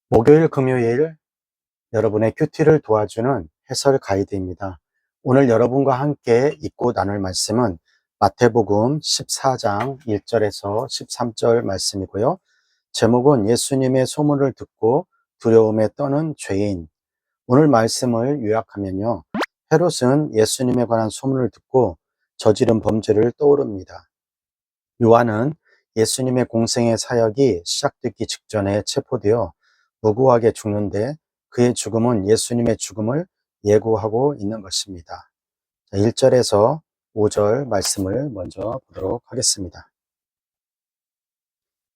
목요일, 금요일 여러분의 큐티를 도와주는 해설 가이드입니다. 오늘 여러분과 함께 읽고 나눌 말씀은 마태복음 14장 1절에서 13절 말씀이고요. 제목은 예수님의 소문을 듣고 두려움에 떠는 죄인. 오늘 말씀을 요약하면요. 헤롯은 예수님에 관한 소문을 듣고 저지른 범죄를 떠오릅니다. 요한은 예수님의 공생의 사역이 시작되기 직전에 체포되어 무고하게 죽는데 그의 죽음은 예수님의 죽음을 예고하고 있는 것입니다. 1절에서 5절 말씀을 먼저 보도록 하겠습니다.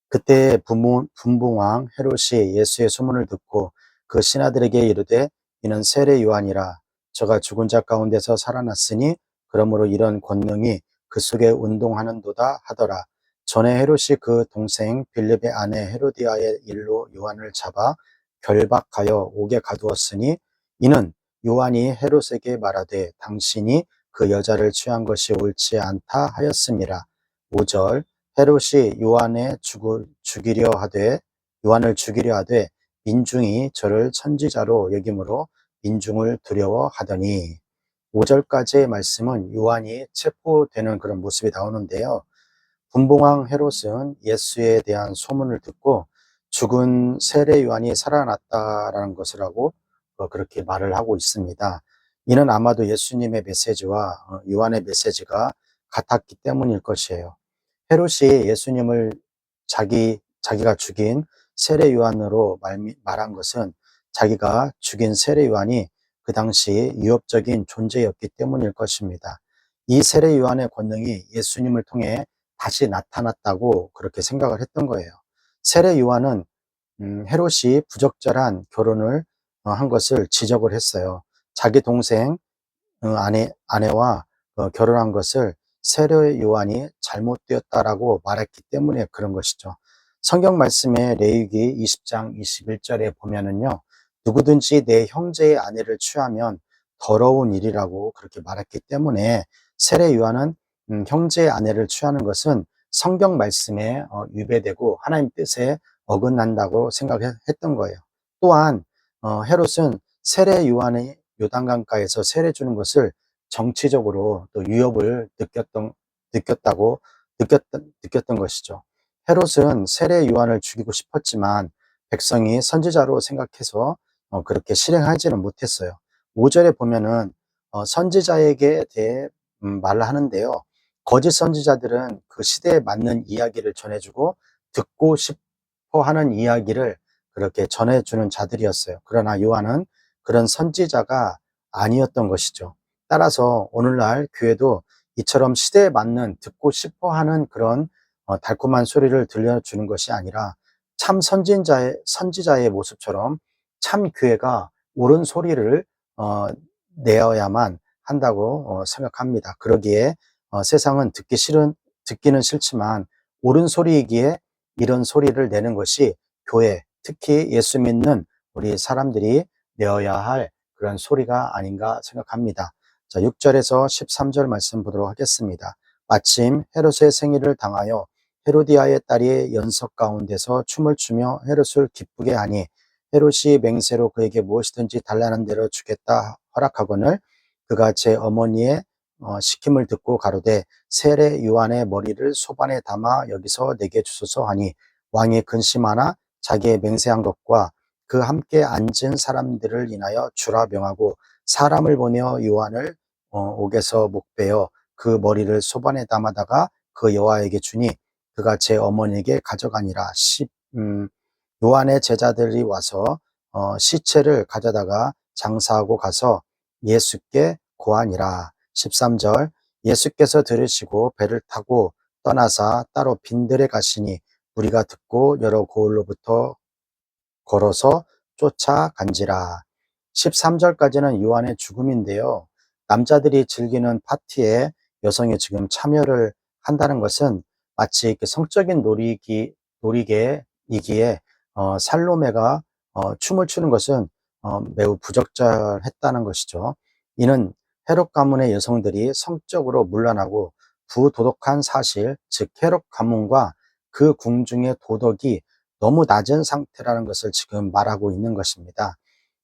그때 분봉왕 헤롯이 예수의 소문을 듣고 그 신하들에게 이르되 이는 세례 요한이라 저가 죽은 자 가운데서 살아났으니 그러므로 이런 권능이 그 속에 운동하는도다 하더라. 전에 헤롯이 그 동생 빌립의 아내 헤로디아의 일로 요한을 잡아 결박하여 옥에 가두었으니 이는 요한이 헤롯에게 말하되 당신이 그 여자를 취한 것이 옳지 않다 하였음이라. 5절 헤롯이 요한을 죽이려 하되 민중이 저를 선지자로 여김으로 민중을 두려워하더니 5절까지의 말씀은 요한이 체포되는 그런 모습이 나오는데요. 분봉왕 헤롯은 예수에 대한 소문을 듣고 죽은 세례 요한이 살아났다라는 것을 하고 그렇게 말을 하고 있습니다. 이는 아마도 예수님의 메시지와 요한의 메시지가 같았기 때문일 것이에요. 헤롯이 예수님을 자기가 죽인 세례 요한으로 말한 것은 자기가 죽인 세례 요한이 그 당시 위협적인 존재였기 때문일 것입니다. 이 세례 요한의 권능이 예수님을 통해 다시 나타났다고 그렇게 생각을 했던 거예요. 세례 요한은 헤롯이 부적절한 결혼을 한 것을 지적을 했어요. 자기 동생 아내와 결혼한 것을 세례 요한이 잘못되었다라고 말했기 때문에 그런 것이죠. 성경 말씀에 레위기 20장 21절에 보면은요. 누구든지 내 형제의 아내를 취하면 더러운 일이라고 그렇게 말했기 때문에 세례 요한은 형제의 아내를 취하는 것은 성경 말씀에 위배되고 하나님 뜻에 어긋난다고 생각했던 거예요. 또한 헤롯은 세례 요한의 요단강가에서 세례 주는 것을 정치적으로 또 위협을 느꼈던 것이죠. 헤롯은 세례 요한을 죽이고 싶었지만 백성이 선지자로 생각해서 그렇게 실행하지는 못했어요. 5절에 보면은 선지자에게 대해 말을 하는데요. 거짓 선지자들은 그 시대에 맞는 이야기를 전해주고 듣고 싶어 하는 이야기를 그렇게 전해주는 자들이었어요. 그러나 요한은 그런 선지자가 아니었던 것이죠. 따라서 오늘날 교회도 이처럼 시대에 맞는 듣고 싶어 하는 그런 달콤한 소리를 들려주는 것이 아니라 참 선지자의 모습처럼 참 교회가 옳은 소리를 내어야만 한다고 생각합니다. 그러기에 세상은 듣기는 싫지만 옳은 소리이기에 이런 소리를 내는 것이 교회, 특히 예수 믿는 우리 사람들이 내어야 할 그런 소리가 아닌가 생각합니다. 자, 6절에서 13절 말씀 보도록 하겠습니다. 마침 헤롯의 생일을 당하여 헤로디아의 딸이 연석 가운데서 춤을 추며 헤롯을 기쁘게 하니 헤롯이 맹세로 그에게 무엇이든지 달라는 대로 주겠다 허락하거늘 그가 제 어머니의 시킴을 듣고 가로되 세례 요한의 머리를 소반에 담아 여기서 내게 주소서 하니 왕이 근심하나 자기의 맹세한 것과 그 함께 앉은 사람들을 인하여 주라 명하고 사람을 보내어 요한을 옥에서 목베어 그 머리를 소반에 담아다가 그 여호와에게 주니 그가 제 어머니에게 가져가니라. 요한의 제자들이 와서 시체를 가져다가 장사하고 가서 예수께 고하니라. 13절 예수께서 들으시고 배를 타고 떠나사 따로 빈들에 가시니 우리가 듣고 여러 고을로부터 걸어서 쫓아간지라. 13절까지는 요한의 죽음인데요. 남자들이 즐기는 파티에 여성이 지금 참여를 한다는 것은 마치 성적인 놀이개이기에 살로메가 춤을 추는 것은 매우 부적절했다는 것이죠. 이는 헤롯 가문의 여성들이 성적으로 문란하고 부도덕한 사실, 즉 헤롯 가문과 그 궁중의 도덕이 너무 낮은 상태라는 것을 지금 말하고 있는 것입니다.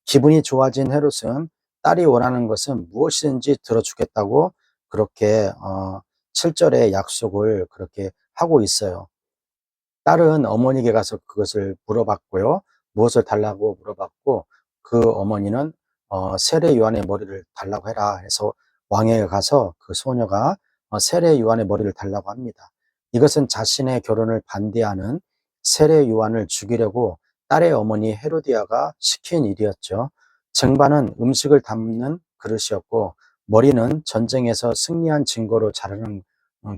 기분이 좋아진 헤롯은 딸이 원하는 것은 무엇이든지 들어주겠다고 그렇게 7절에 약속을 그렇게 하고 있어요. 딸은 어머니에게 가서 그것을 물어봤고요. 무엇을 달라고 물어봤고, 그 어머니는 세례 요한의 머리를 달라고 해라 해서 왕에게 가서 그 소녀가 세례 요한의 머리를 달라고 합니다. 이것은 자신의 결혼을 반대하는 세례 요한을 죽이려고 딸의 어머니 헤로디아가 시킨 일이었죠. 쟁반은 음식을 담는 그릇이었고, 머리는 전쟁에서 승리한 증거로 자르는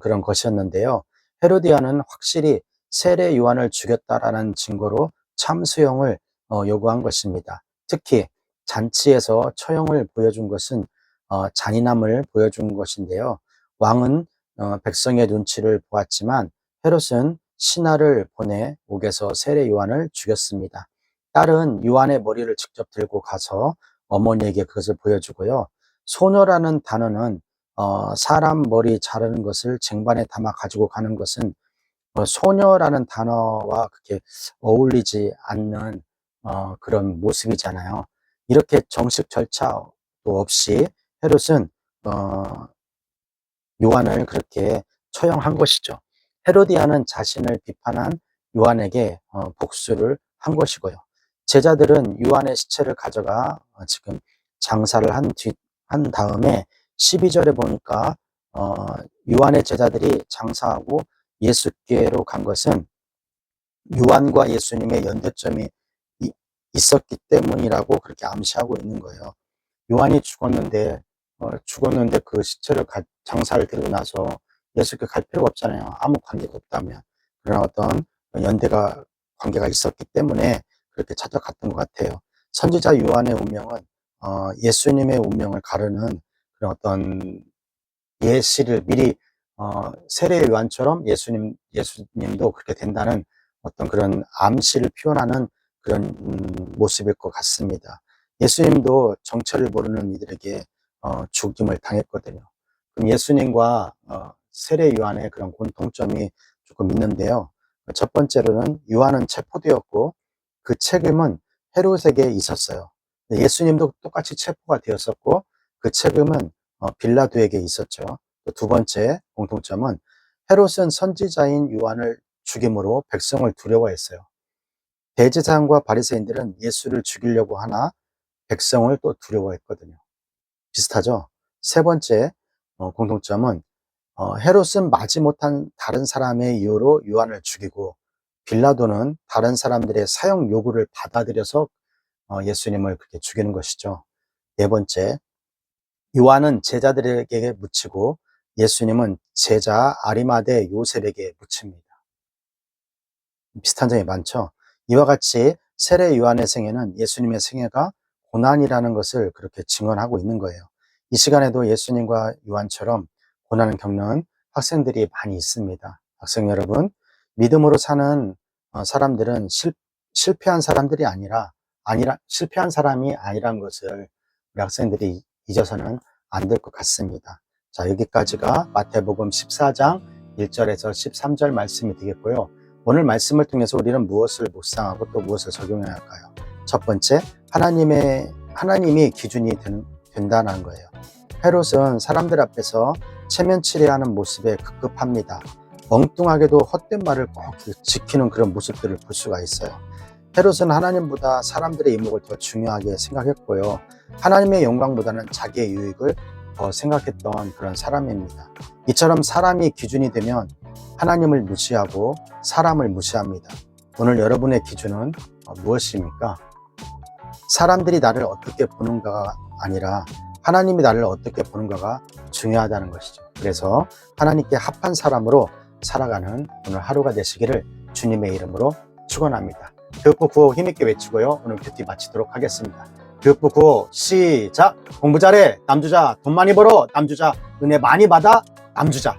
그런 것이었는데요. 헤로디아는 확실히 세례 요한을 죽였다라는 증거로 참수형을 요구한 것입니다. 특히 잔치에서 처형을 보여준 것은 잔인함을 보여준 것인데요. 왕은 백성의 눈치를 보았지만 헤롯은 신하를 보내 옥에서 세례 요한을 죽였습니다. 딸은 요한의 머리를 직접 들고 가서 어머니에게 그것을 보여주고요. 소녀라는 단어는 사람 머리 자르는 것을 쟁반에 담아 가지고 가는 것은 소녀라는 단어와 그렇게 어울리지 않는 그런 모습이잖아요. 이렇게 정식 절차도 없이 헤롯은 요한을 그렇게 처형한 것이죠. 헤로디아는 자신을 비판한 요한에게 복수를 한 것이고요. 제자들은 요한의 시체를 가져가 지금 장사를 한 다음에 12절에 보니까 요한의 제자들이 장사하고 예수께로 간 것은 요한과 예수님의 연대점이 있었기 때문이라고 그렇게 암시하고 있는 거예요. 요한이 죽었는데 그 시체를 장사를 들고 나서 예수께 갈 필요가 없잖아요. 아무 관계가 없다면. 그런 어떤 관계가 있었기 때문에 그렇게 찾아갔던 것 같아요. 선지자 요한의 운명은 예수님의 운명을 가르는 그런 어떤 예시를 미리 세례 요한처럼 예수님도 그렇게 된다는 어떤 그런 암시를 표현하는 그런 모습일 것 같습니다. 예수님도 정체를 모르는 이들에게 죽임을 당했거든요. 그럼 예수님과 세례 요한의 그런 공통점이 조금 있는데요. 첫 번째로는 요한은 체포되었고 그 책임은 헤롯에게 있었어요. 예수님도 똑같이 체포가 되었었고 그 책임은 빌라도에게 있었죠. 두 번째 공통점은 헤롯은 선지자인 요한을 죽임으로 백성을 두려워했어요. 대제사장과 바리새인들은 예수를 죽이려고 하나 백성을 또 두려워했거든요. 비슷하죠? 세 번째 공통점은 헤롯은 마지못한 다른 사람의 이유로 요한을 죽이고 빌라도는 다른 사람들의 사형 요구를 받아들여서 예수님을 그렇게 죽이는 것이죠. 네 번째, 요한은 제자들에게 묻히고 예수님은 제자 아리마대 요셉에게 묻힙니다. 비슷한 점이 많죠. 이와 같이 세례 요한의 생애는 예수님의 생애가 고난이라는 것을 그렇게 증언하고 있는 거예요. 이 시간에도 예수님과 요한처럼 고난을 겪는 학생들이 많이 있습니다. 학생 여러분, 믿음으로 사는 사람들은 실패한 사람들이 실패한 사람이 아니란 것을 우리 학생들이 잊어서는 안 될 것 같습니다. 자, 여기까지가 마태복음 14장 1절에서 13절 말씀이 되겠고요. 오늘 말씀을 통해서 우리는 무엇을 묵상하고 또 무엇을 적용해야 할까요? 첫 번째, 하나님이 기준이 된다는 거예요. 헤롯은 사람들 앞에서 체면치레하는 모습에 급급합니다. 엉뚱하게도 헛된 말을 꼭 지키는 그런 모습들을 볼 수가 있어요. 헤롯은 하나님보다 사람들의 이목을 더 중요하게 생각했고요. 하나님의 영광보다는 자기의 유익을 더 생각했던 그런 사람입니다. 이처럼 사람이 기준이 되면 하나님을 무시하고 사람을 무시합니다. 오늘 여러분의 기준은 무엇입니까? 사람들이 나를 어떻게 보는가가 아니라 하나님이 나를 어떻게 보는가가 중요하다는 것이죠. 그래서 하나님께 합한 사람으로 살아가는 오늘 하루가 되시기를 주님의 이름으로 축원합니다. 교육부 구호 힘있게 외치고요. 오늘 큐티 마치도록 하겠습니다. 교육부 구호 시작! 공부 잘해 남주자, 돈 많이 벌어 남주자, 은혜 많이 받아 남주자.